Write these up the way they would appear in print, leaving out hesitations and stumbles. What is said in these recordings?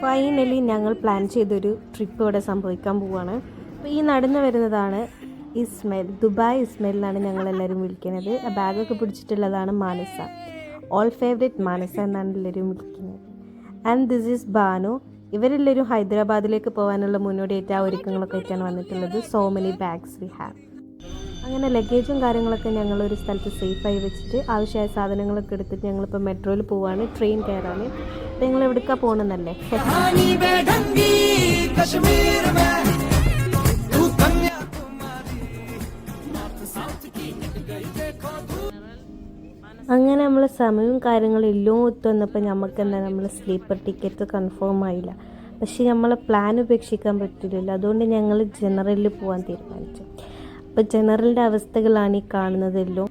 Finally ഞങ്ങൾ plan ചെയ്തൊരു trip ഇവിടെ സംഭവിക്കാൻ പോവുകയാണ്. അപ്പോൾ ഈ നടന്നു വരുന്നതാണ് ഇസ്മയിൽ, ദുബായ് ഇസ്മയിൽ എന്നാണ് ഞങ്ങളെല്ലാവരും വിളിക്കുന്നത്. ആ ബാഗൊക്കെ പിടിച്ചിട്ടുള്ളതാണ് മാനസ, ഓൾ ഫേവറേറ്റ് മാനസ എന്നാണ് എല്ലാവരും വിളിക്കുന്നത്. And this is Banu. ഇവരെല്ലാവരും ഹൈദരാബാദിലേക്ക് പോകാനുള്ള മുന്നോടിയായിട്ട് ആ ഒരുക്കങ്ങളൊക്കെ ആയിട്ടാണ് വന്നിട്ടുള്ളത്. So many bags we have. അങ്ങനെ ലഗേജും കാര്യങ്ങളൊക്കെ ഞങ്ങളൊരു സ്ഥലത്ത് സേഫായി വെച്ചിട്ട് ആവശ്യമായ സാധനങ്ങളൊക്കെ എടുത്തിട്ട് ഞങ്ങളിപ്പോൾ മെട്രോയിൽ പോവാണ്, ട്രെയിൻ കയറാൻ. നിങ്ങൾ എവിടേക്കാണ് പോകണമെന്നല്ലേ? അങ്ങനെ നമ്മൾ സമയവും കാര്യങ്ങളും എല്ലാം ഒത്തു വന്നപ്പോൾ നമുക്ക് എന്താ, നമ്മൾ സ്ലീപ്പർ ടിക്കറ്റ് കൺഫേം ആയില്ല. പക്ഷേ നമ്മളെ പ്ലാൻ ഉപേക്ഷിക്കാൻ പറ്റില്ലല്ലോ. അതുകൊണ്ട് ഞങ്ങൾ ജനറലിൽ പോകാൻ തീരുമാനിച്ചു. അപ്പോൾ ജനറലിൻ്റെ അവസ്ഥകളാണ് ഈ കാണുന്നതെല്ലാം.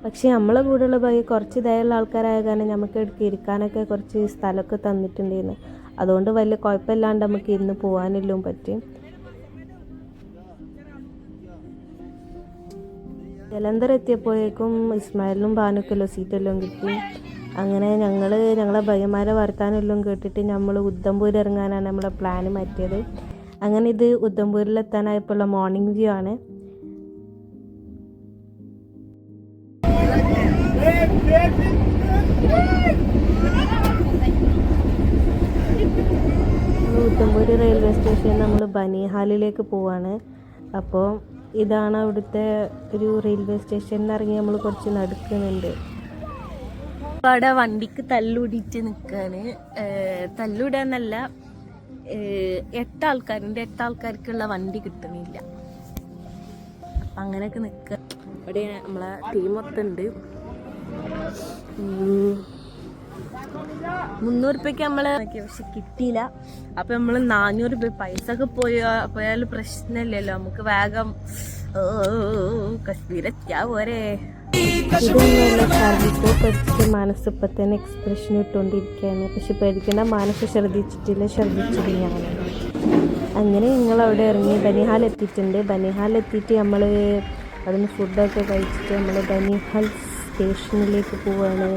പക്ഷേ നമ്മളെ കൂടെയുള്ള ഭാഗ്യം കുറച്ച് ഇതായുള്ള ആൾക്കാരായ കാരണം നമുക്ക് ഇരിക്കാനൊക്കെ കുറച്ച് സ്ഥലമൊക്കെ തന്നിട്ടുണ്ടായിരുന്നു. അതുകൊണ്ട് വലിയ കുഴപ്പമില്ലാണ്ട് നമുക്ക് ഇരുന്ന് പോകാനെല്ലാം പറ്റും. ജലന്ധർ എത്തിയപ്പോഴേക്കും ഇസ്മായിലിനും ബാനുക്കെല്ലാം സീറ്റെല്ലാം കിട്ടി. അങ്ങനെ ഞങ്ങളെ ഭയമാരെ വർത്താനെല്ലാം കേട്ടിട്ട് നമ്മൾ ഉദ്ധംപൂർ ഇറങ്ങാനാണ് നമ്മളെ പ്ലാൻ മാറ്റിയത്. അങ്ങനെ ഇത് ഉദ്ധംപൂരിലെത്താനായപ്പോഴുള്ള മോർണിംഗ് വ്യൂ ആണ്. ഉദ്ധംപൂർ റെയിൽവേ സ്റ്റേഷനിൽ നമ്മൾ ബനിഹാലിലേക്ക് പോവാണ്. അപ്പോൾ ഇതാണ് അവിടുത്തെ ഒരു റെയിൽവേ സ്റ്റേഷനിൽ ഇറങ്ങി നമ്മൾ കുറച്ച് നടക്കുന്നുണ്ട്. അവിടെ വണ്ടിക്ക് തല്ലൂടിയിട്ട് നിൽക്കാന്, തല്ലൂടാന്നല്ല, 8 ആൾക്കാർക്കുള്ള വണ്ടി കിട്ടണില്ല. അപ്പം അങ്ങനെയൊക്കെ നിൽക്കുക. ഇവിടെ നമ്മളെ ടീം മൊത്തമുണ്ട്. 300 രൂപയ്ക്ക് നമ്മൾ പക്ഷെ കിട്ടിയില്ല. അപ്പം നമ്മൾ 400 രൂപ പൈസ ഒക്കെ പോയാൽ പ്രശ്നമില്ലല്ലോ, നമുക്ക് വേഗം കശ്മീരെത്തിയാ പോരെ. ഇതൊന്നുമല്ല, ഛർദിപ്പോ പഠിച്ചിട്ട് മനസ്സിപ്പോൾ തന്നെ എക്സ്പ്രഷൻ ഇട്ടുകൊണ്ടിരിക്കുകയാണ്. പക്ഷെ പേടിക്കേണ്ട, മനസ്സ് ഛർദിച്ചത് ഞാൻ. അങ്ങനെ ഞങ്ങളവിടെ ഇറങ്ങി ബനിഹാൽ എത്തിയിട്ടുണ്ട്. ബനിഹാൽ എത്തിയിട്ട് നമ്മൾ അവിടുന്ന് ഫുഡൊക്കെ കഴിച്ചിട്ട് നമ്മൾ ബനിഹാൽ സ്റ്റേഷനിലേക്ക് പോവാണ്,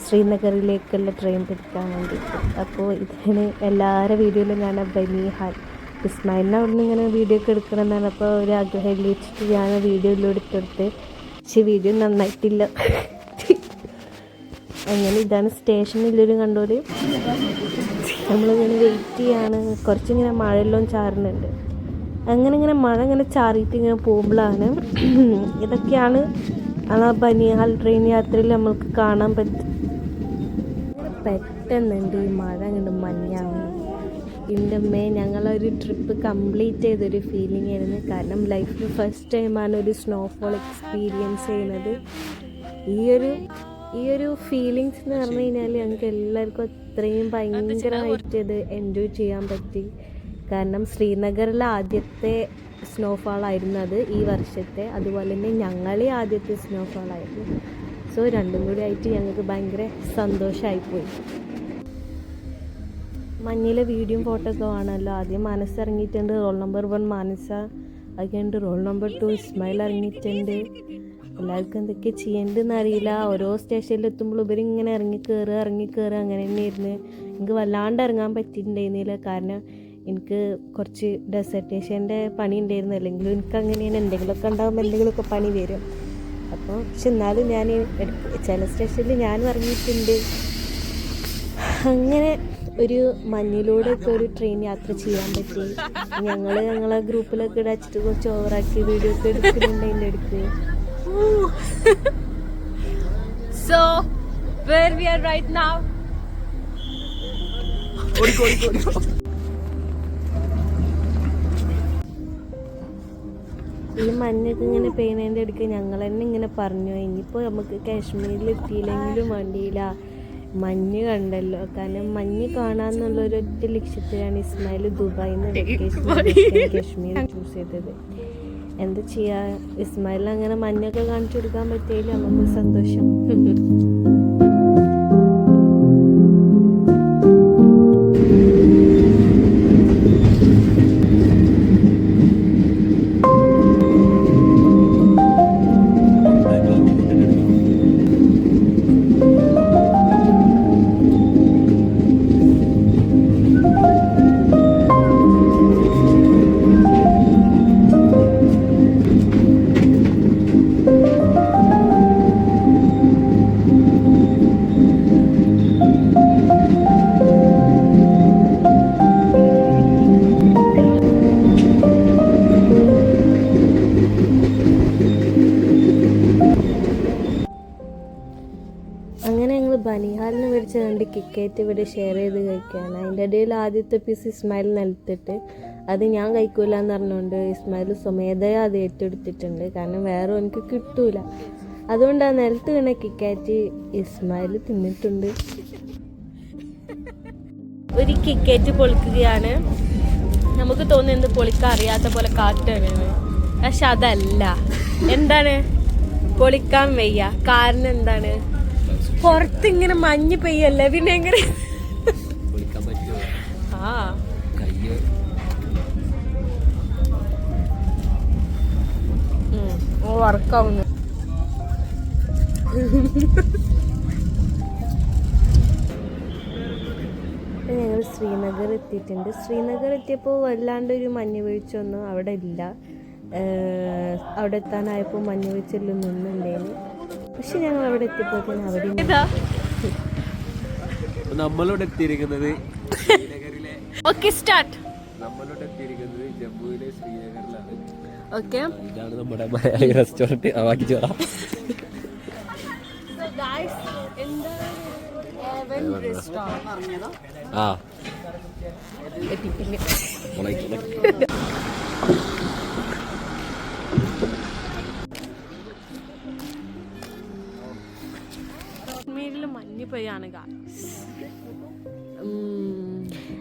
ശ്രീനഗറിലേക്കുള്ള ട്രെയിൻ പിടിക്കാൻ വേണ്ടിയിട്ട്. അപ്പോൾ ഇതിന് എല്ലാവരുടെ വീഡിയോയിലും ഞാൻ ബനിഹാൽ, ഇസ്മായിലിനെ അവിടുന്ന് ഇങ്ങനെ വീഡിയോ ഒക്കെ എടുക്കണം എന്നാണ് അപ്പോൾ ഒരു ആഗ്രഹം വെച്ചിട്ട് ഞാൻ വീഡിയോയിലും എടുത്തെടുത്ത്. പക്ഷെ വീഡിയോ നന്നായിട്ടില്ല. അങ്ങനെ ഇതാണ് സ്റ്റേഷനിലൊരു കണ്ടോല്. നമ്മളിങ്ങനെ വെയിറ്റ് ചെയ്യാണ്. കുറച്ചിങ്ങനെ മഴയെല്ലാം ചാറുന്നുണ്ട്. അങ്ങനെ മഴ ഇങ്ങനെ ചാറിയിട്ട് ഇങ്ങനെ പോകുമ്പോഴാണ് ഇതൊക്കെയാണ് ആ ബനിഹാൽ ട്രെയിൻ യാത്രയിൽ നമ്മൾക്ക് കാണാൻ പറ്റും. പെട്ടെന്നുണ്ട് ഈ മഴ കണ്ട് മഞ്ഞാണ്. ഇതിൻ്റെ ഞങ്ങളൊരു ട്രിപ്പ് കംപ്ലീറ്റ് ചെയ്തൊരു ഫീലിംഗ് ആയിരുന്നു. കാരണം ലൈഫിൽ ഫസ്റ്റ് ടൈമാണ് ഒരു സ്നോഫോൾ എക്സ്പീരിയൻസ് ചെയ്യുന്നത്. ഈ ഒരു ഫീലിങ്സ് എന്ന് പറഞ്ഞു കഴിഞ്ഞാൽ ഞങ്ങൾക്ക് എല്ലാവർക്കും അത്രയും ഭയങ്കരമായിട്ട് ഇത് എൻജോയ് ചെയ്യാൻ പറ്റി. കാരണം ശ്രീനഗറിലെ ആദ്യത്തെ സ്നോഫാളായിരുന്നു അത് ഈ വർഷത്തെ. അതുപോലെ തന്നെ ഞങ്ങളെ ആദ്യത്തെ സ്നോഫാളായിരുന്നു. സോ രണ്ടും കൂടി ആയിട്ട് ഞങ്ങൾക്ക് ഭയങ്കര സന്തോഷമായിപ്പോയി. മഞ്ഞിലെ വീഡിയോയും ഫോട്ടോ ഒക്കെ ആണല്ലോ. ആദ്യം മനസ്സ് ഇറങ്ങിയിട്ടുണ്ട്, റോൾ നമ്പർ 1 മാനസ, അത് കഴിഞ്ഞിട്ട് റോൾ നമ്പർ 2 ഇസ്മായിൽ ഇറങ്ങിയിട്ടുണ്ട്. എല്ലാവർക്കും എന്തൊക്കെ ചെയ്യേണ്ടതെന്ന് അറിയില്ല. ഓരോ സ്റ്റേഷനിൽ എത്തുമ്പോൾ ഇവരിങ്ങനെ ഇറങ്ങി കയറുക അങ്ങനെ തന്നെയായിരുന്നു. എനിക്ക് വല്ലാണ്ട് ഇറങ്ങാൻ പറ്റിയിട്ടുണ്ടായിരുന്നില്ല. കാരണം എനിക്ക് കുറച്ച് ഡെസർട്ടേഷൻ്റെ പണി ഉണ്ടായിരുന്നു. അല്ലെങ്കിലും എനിക്ക് അങ്ങനെയാണ്, എന്തെങ്കിലുമൊക്കെ ഉണ്ടാകുമ്പോൾ എന്തെങ്കിലുമൊക്കെ പണി വരും. അപ്പോൾ പക്ഷെ എന്നാലും ഞാൻ ചില സ്റ്റേഷനിൽ ഞാനും ഇറങ്ങിയിട്ടുണ്ട്. അങ്ങനെ ഒരു മഞ്ഞിലൂടെയൊക്കെ ഒരു ട്രെയിൻ യാത്ര ചെയ്യാൻ പറ്റി. ഞങ്ങളെ ഗ്രൂപ്പിലൊക്കെ ഇടച്ചിട്ട് കുറച്ച് ഓവറാക്കി വീഡിയോ ഒക്കെ എടുക്കുന്നുണ്ട് അതിൻ്റെ അടുത്ത്. So where we are right now? ഈ മഞ്ഞൊക്കെ ഇങ്ങനെ പെയ്യുന്നതിൻ്റെ അടുക്ക് ഞങ്ങൾ തന്നെ ഇങ്ങനെ പറഞ്ഞു, ഇനിയിപ്പോൾ നമുക്ക് കാശ്മീരിൽ എത്തിയില്ലെങ്കിലും വേണ്ടിയില്ല, മഞ്ഞ് കണ്ടല്ലോ. കാരണം മഞ്ഞ് കാണാമെന്നുള്ളൊരൊറ്റ ലക്ഷ്യത്തിലാണ് ഇസ്മായിൽ ദുബായിൽ നിന്ന് കാശ്മീർ ചൂസ് ചെയ്തത്. എന്താ ചെയ്യുക, ഇസ്മായിൽ അങ്ങനെ മഞ്ഞൊക്കെ കാണിച്ചു കൊടുക്കാൻ പറ്റിയില്ല, നമുക്ക് സന്തോഷം. കിക്കാറ്റ് ഇവിടെ ഷെയർ ചെയ്ത് കഴിക്കുകയാണ്. അതിൻ്റെ ഇടയിൽ ആദ്യത്തെ പീസ് ഇസ്മായിൽ നിലത്തിട്ട് അത് ഞാൻ കഴിക്കൂല എന്ന് പറഞ്ഞുകൊണ്ട് ഇസ്മായിൽ സ്വമേധയ അത് ഏറ്റെടുത്തിട്ടുണ്ട്. കാരണം വേറെ എനിക്ക് കിട്ടൂല. അതുകൊണ്ട് ആ നിലത്ത് വീണ കിക്കാറ്റ് ഇസ്മായിൽ തിന്നിട്ടുണ്ട്. ഒരു കിക്കാറ്റ് പൊളിക്കുകയാണ്. നമുക്ക് തോന്നുന്നത് പൊളിക്കാൻ അറിയാത്ത പോലെ കാട്ടാണ്, പക്ഷെ അതല്ല. എന്താണ് പൊളിക്കാൻ വയ്യ? കാരണം എന്താണ്? പുറത്തിങ്ങനെ മഞ്ഞ് പെയ്യല്ലേ, പിന്നെ എങ്ങനെ? ആ വർക്കാവുന്നു. ഞങ്ങൾ ശ്രീനഗർ എത്തിയിട്ടുണ്ട്. ശ്രീനഗർ എത്തിയപ്പോൾ വല്ലാണ്ടൊരു മഞ്ഞ് വീഴ്ചയൊന്നും അവിടെ ഇല്ല. അവിടെ എത്താനായപ്പോൾ മഞ്ഞ് വീഴ്ചയെല്ലാം നിന്നുണ്ടായിരുന്നു. പക്ഷെ ഞങ്ങൾ അവിടെ എത്തിയപ്പോഴത്തേന് അവിടെ നമ്മളോട് എത്തിയിരിക്കുന്നത് ജമ്മുവിലെ ശ്രീനഗറിലാണ്. ഇതാണ് നമ്മുടെ മലയാളി റെസ്റ്റോറന്റ്. ആവാക്കി ചോറാ. മഞ്ഞ് പെയ്യാണ്.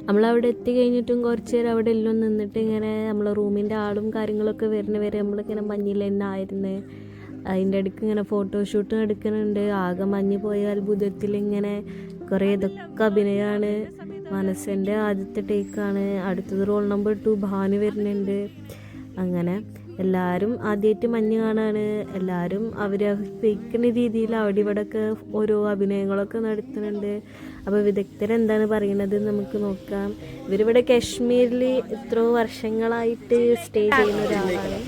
നമ്മളവിടെ എത്തി കഴിഞ്ഞിട്ടും കുറച്ച് നേരം അവിടെ എല്ലാം നിന്നിട്ട് ഇങ്ങനെ നമ്മളെ റൂമിൻ്റെ ആളും കാര്യങ്ങളൊക്കെ വരുന്ന വരെ നമ്മളിങ്ങനെ മഞ്ഞിൽ തന്നെ ആയിരുന്നു. അതിൻ്റെ ഇടയ്ക്ക് ഇങ്ങനെ ഫോട്ടോഷൂട്ടും എടുക്കുന്നുണ്ട്. ആകെ മഞ്ഞ് പോയ അത്ഭുതത്തിൽ ഇങ്ങനെ കുറേ ഇതൊക്കെ അഭിനയമാണ്. മനസ്സിൻ്റെ ആദ്യത്തെ ടേക്കാണ്. അടുത്തത് റോൾ നമ്പർ 2 ഭാനു വരുന്നുണ്ട്. അങ്ങനെ എല്ലാവരും ആദ്യമായിട്ട് മഞ്ഞ് കാണാണ്. എല്ലാവരും അവർ അഭിനയിക്കുന്ന രീതിയിൽ അവിടെ ഇവിടെയൊക്കെ ഓരോ അഭിനയങ്ങളൊക്കെ നടത്തുന്നുണ്ട്. അപ്പോൾ വിദഗ്ധരെന്താണ് പറയുന്നത് നമുക്ക് നോക്കാം. ഇവരിവിടെ കാശ്മീരിൽ എത്രയോ വർഷങ്ങളായിട്ട് സ്റ്റേ ചെയ്യുന്ന ഒരാളാണ്.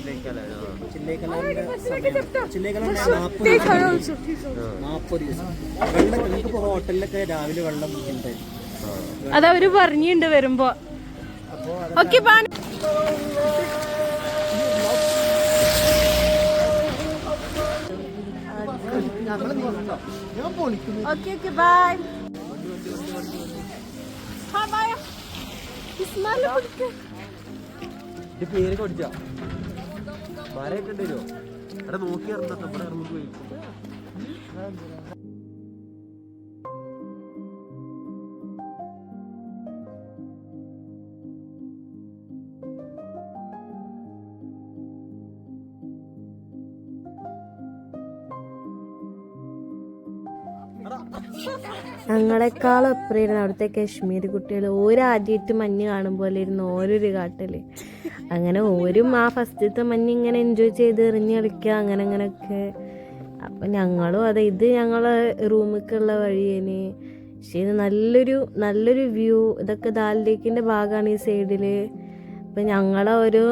ഹോട്ടലിലൊക്കെ രാവിലെ വെള്ളം അതവര് പറഞ്ഞിട്ടുണ്ട് വരുമ്പോ. Okay bye. പേര് കൊടിച്ച മരയൊക്കെ ഉണ്ടല്ലോ അവിടെ നോക്കി ഇറങ്ങാം. നമ്മുടെ ഇറങ്ങി പോയി ഞങ്ങളെക്കാളും അപ്പുറമായിരുന്നു അവിടുത്തെ കാശ്മീരി കുട്ടികൾ. ഓരാദ്യമായിട്ട് മഞ്ഞ് കാണും പോലെ ഇരുന്നു ഓരോരു കാട്ടിൽ. അങ്ങനെ ഓരും ആ ഫസ്റ്റത്തെ മഞ്ഞ് ഇങ്ങനെ എൻജോയ് ചെയ്ത് എറിഞ്ഞ് കളിക്കുക അങ്ങനെ അങ്ങനെയൊക്കെ. അപ്പം ഞങ്ങളും അതെ, ഇത് ഞങ്ങളെ റൂമിലേക്കുള്ള വഴിയേന്. പക്ഷേ ഇത് നല്ലൊരു വ്യൂ. ഇതൊക്കെ ദാൽ ലേക്കിൻ്റെ ഭാഗമാണ് ഈ സൈഡിൽ. അപ്പം ഞങ്ങളെ ഒരു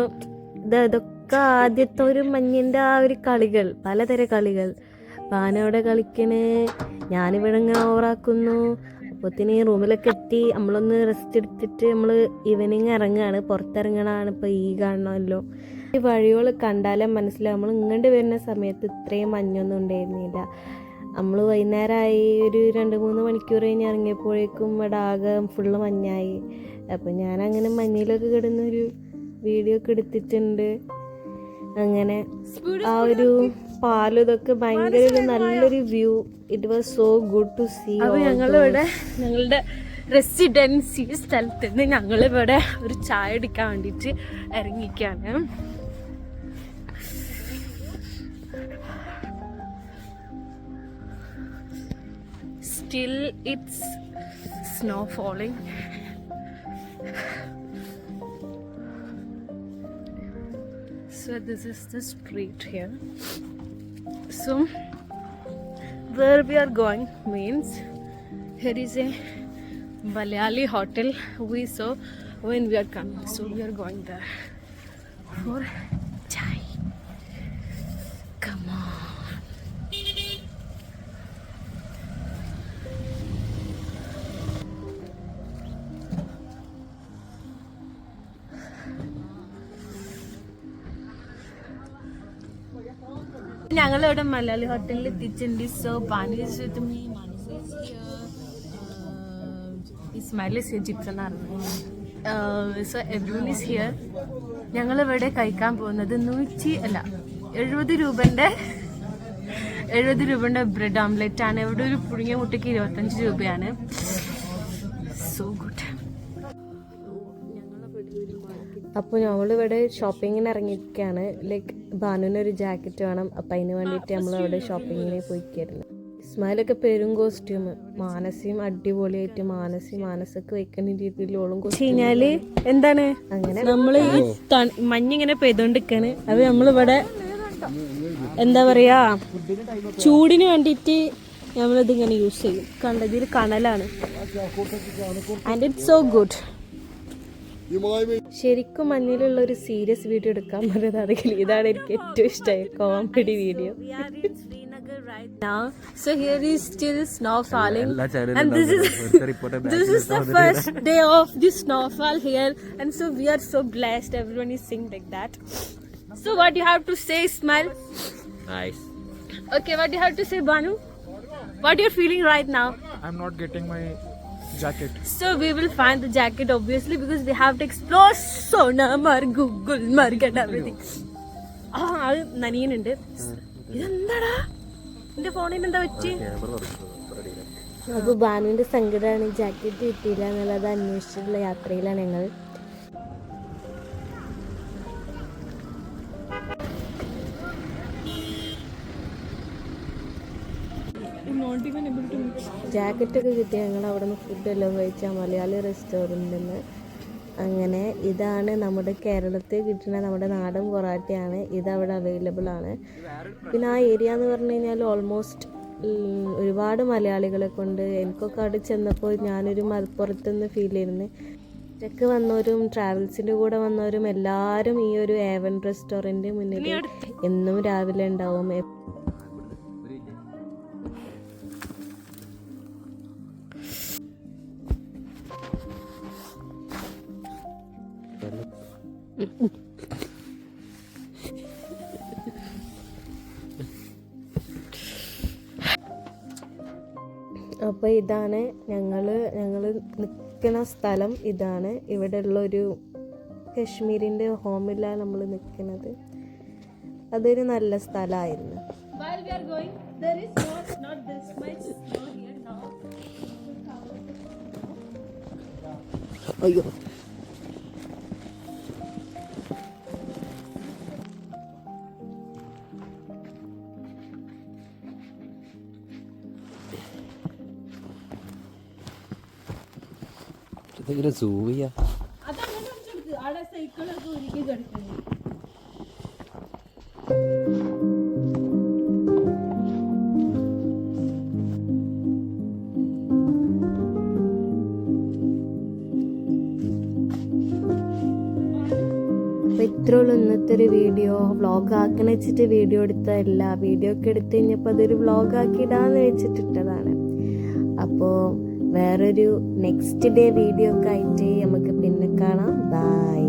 ഇതൊക്കെ ആദ്യത്തെ ഒരു മഞ്ഞിൻ്റെ ആ ഒരു കളികൾ, പലതരം കളികൾ. പാനവിടെ കളിക്കണ്, ഞാനിവിടെ ഇങ്ങനെ ഓവറാക്കുന്നു. അപ്പോഴത്തേന് റൂമിലൊക്കെ എത്തി. നമ്മളൊന്ന് റെസ്റ്റ് എടുത്തിട്ട് നമ്മൾ ഈവനിങ് ഇറങ്ങുകയാണ്. പുറത്തിറങ്ങണതാണ് ഇപ്പോൾ ഈ കാണണമല്ലോ. ഈ വഴികൾ കണ്ടാലേ മനസ്സിലാവും. നമ്മൾ ഇങ്ങോട്ട് വരുന്ന സമയത്ത് ഇത്രയും മഞ്ഞൊന്നും ഉണ്ടായിരുന്നില്ല. നമ്മൾ വൈകുന്നേരമായി ഒരു 2-3 മണിക്കൂർ കഴിഞ്ഞ് ഇറങ്ങിയപ്പോഴേക്കും ഇവിടെ ആകെ ഫുള്ള് മഞ്ഞായി. അപ്പം ഞാനങ്ങനെ മഞ്ഞിലൊക്കെ കിടന്നൊരു വീഡിയോ ഒക്കെ എടുത്തിട്ടുണ്ട്. അങ്ങനെ ആ ഒരു പാലും ഇതൊക്കെ ഭയങ്കര നല്ലൊരു view. It was so good to see. അപ്പോൾ ഞങ്ങളിവിടെ ഞങ്ങളുടെ റെസിഡൻസി സ്ഥലത്ത് നിന്ന് ഞങ്ങളിവിടെ ഒരു ചായ എടുക്കാൻ വേണ്ടിയിട്ട് ഇറങ്ങിക്കാണ്. Still it's snow falling. So this is the street here. So where we are going means here is a Malayali hotel we saw when we are coming. So we are going there for chai. Come on. ഞങ്ങളിവിടെ മലയാളി ഹോട്ടലിൽ എത്തിച്ചിട്ടുണ്ട്. So Banu is with me, Manasa is here, സ്മൈലീസ് ജിപ്സ് എന്നാണ്. So everyone is here. ഞങ്ങളിവിടെ കഴിക്കാൻ പോകുന്നത് 70 രൂപൻ്റെ bread omelette ആണ്. ഇവിടെ ഒരു പുഴുങ്ങിയ മുട്ടയ്ക്ക് 25 രൂപയാണ്. So good. അപ്പോൾ നമ്മളിവിടെ ഷോപ്പിങ്ങിന് ഇറങ്ങിയിരിക്കുകയാണ്. ലൈക്ക് ഭാനുവിനൊരു ജാക്കറ്റ് വേണം. അപ്പം അതിന് വേണ്ടിയിട്ട് നമ്മളവിടെ ഷോപ്പിങ്ങിന് പോയിക്കായിരുന്നു. ഇസ്മായിലൊക്കെ പെരും കോസ്റ്റ്യൂം, മാനസിയും അടിപൊളിയായിട്ട് മാനസൊക്കെ വെക്കുന്ന രീതിയിലോളം കഴിഞ്ഞാല് എന്താണ് അങ്ങനെ നമ്മൾ ഈ മഞ്ഞിങ്ങനെ പെയ്തോണ്ടിരിക്കാണ്. അത് നമ്മളിവിടെ എന്താ പറയാ ചൂടിന് വേണ്ടിയിട്ട് നമ്മളിതിങ്ങനെ യൂസ് ചെയ്യും. കണ്ടതിൽ കണലാണ്. And it's so good. ശരിക്കും മഞ്ഞിലുള്ള ഒരു സീരിയസ് വീഡിയോ എടുക്കാൻ പറഞ്ഞതാണെങ്കിൽ ഇതാണ് എനിക്ക് ഏറ്റവും ഇഷ്ടമായ comedy video. Now, so here is still snow falling, and this is the first day of the snowfall here, and so we are so blessed. Everyone is singing like that. So what do you have to say, Ismail? Nice. Okay, what do you have to say, Banu? What you're feeling right now? I'm not getting my jacket. So we will find the jacket obviously because we have to explore Sonamar, Gulmarg and everything. അത് നനിയനുണ്ട്. ഇതെന്താടാ എന്റെ ഫോണിന് എന്താ പറ്റി? അപ്പോൾ ബാനുവിന്റെ സങ്കടമാണ് jacket കിട്ടിയില്ല എന്നുള്ളത് അന്വേഷിച്ചിട്ടുള്ള യാത്രയിലാണ് ഞങ്ങൾ. ജാക്കറ്റൊക്കെ കിട്ടി. ഞങ്ങൾ അവിടെ നിന്ന് ഫുഡെല്ലാം കഴിച്ചാൽ മലയാളി റെസ്റ്റോറൻറ്റിൽ നിന്ന്. അങ്ങനെ ഇതാണ് നമ്മുടെ കേരളത്തിൽ കിട്ടുന്ന നമ്മുടെ നാടൻ പൊറാട്ടയാണ്. ഇതവിടെ അവൈലബിൾ ആണ്. പിന്നെ ആ ഏരിയ എന്ന് പറഞ്ഞു കഴിഞ്ഞാൽ ഓൾമോസ്റ്റ് ഒരുപാട് മലയാളികളെ കൊണ്ട് എനിക്കൊക്കെ അവിടെ ചെന്നപ്പോൾ ഞാനൊരു മലപ്പുറത്തുനിന്ന് ഫീൽ ചെയ്യുന്നു. ഒറ്റയ്ക്ക് വന്നവരും ട്രാവൽസിൻ്റെ കൂടെ വന്നവരും എല്ലാവരും ഈ ഒരു ഏവൻ റെസ്റ്റോറൻറ്റ് മുന്നിൽ എന്നും രാവിലെ ഉണ്ടാവും. അപ്പോൾ ഇതാണ് ഞങ്ങൾ നിൽക്കുന്ന സ്ഥലം. ഇതാണ് ഇവിടെ ഉള്ളൊരു കശ്മീരിൻ്റെ ഹോമിലാണ് നമ്മൾ നിൽക്കുന്നത്. അതൊരു നല്ല സ്ഥലമായിരുന്നു. അയ്യോ, ഇതെങ്ങനെ സൂം ചെയ്യാ? ഇത്രയുള്ളൂ ഇന്നത്തെ ഒരു വീഡിയോ. വ്ളോഗ് ആക്കണ വെച്ചിട്ട് വീഡിയോ എടുത്തതല്ല. വീഡിയോ ഒക്കെ എടുത്ത് കഴിഞ്ഞപ്പോൾ അതൊരു വ്ളോഗ് ആക്കി ഇടാന്ന് വെച്ചിട്ടിട്ടതാണ്. അപ്പോൾ വേറൊരു നെക്സ്റ്റ് ഡേ വീഡിയോ ഒക്കെ ആയിട്ട് നമുക്ക് പിന്നെ കാണാം. ബൈ.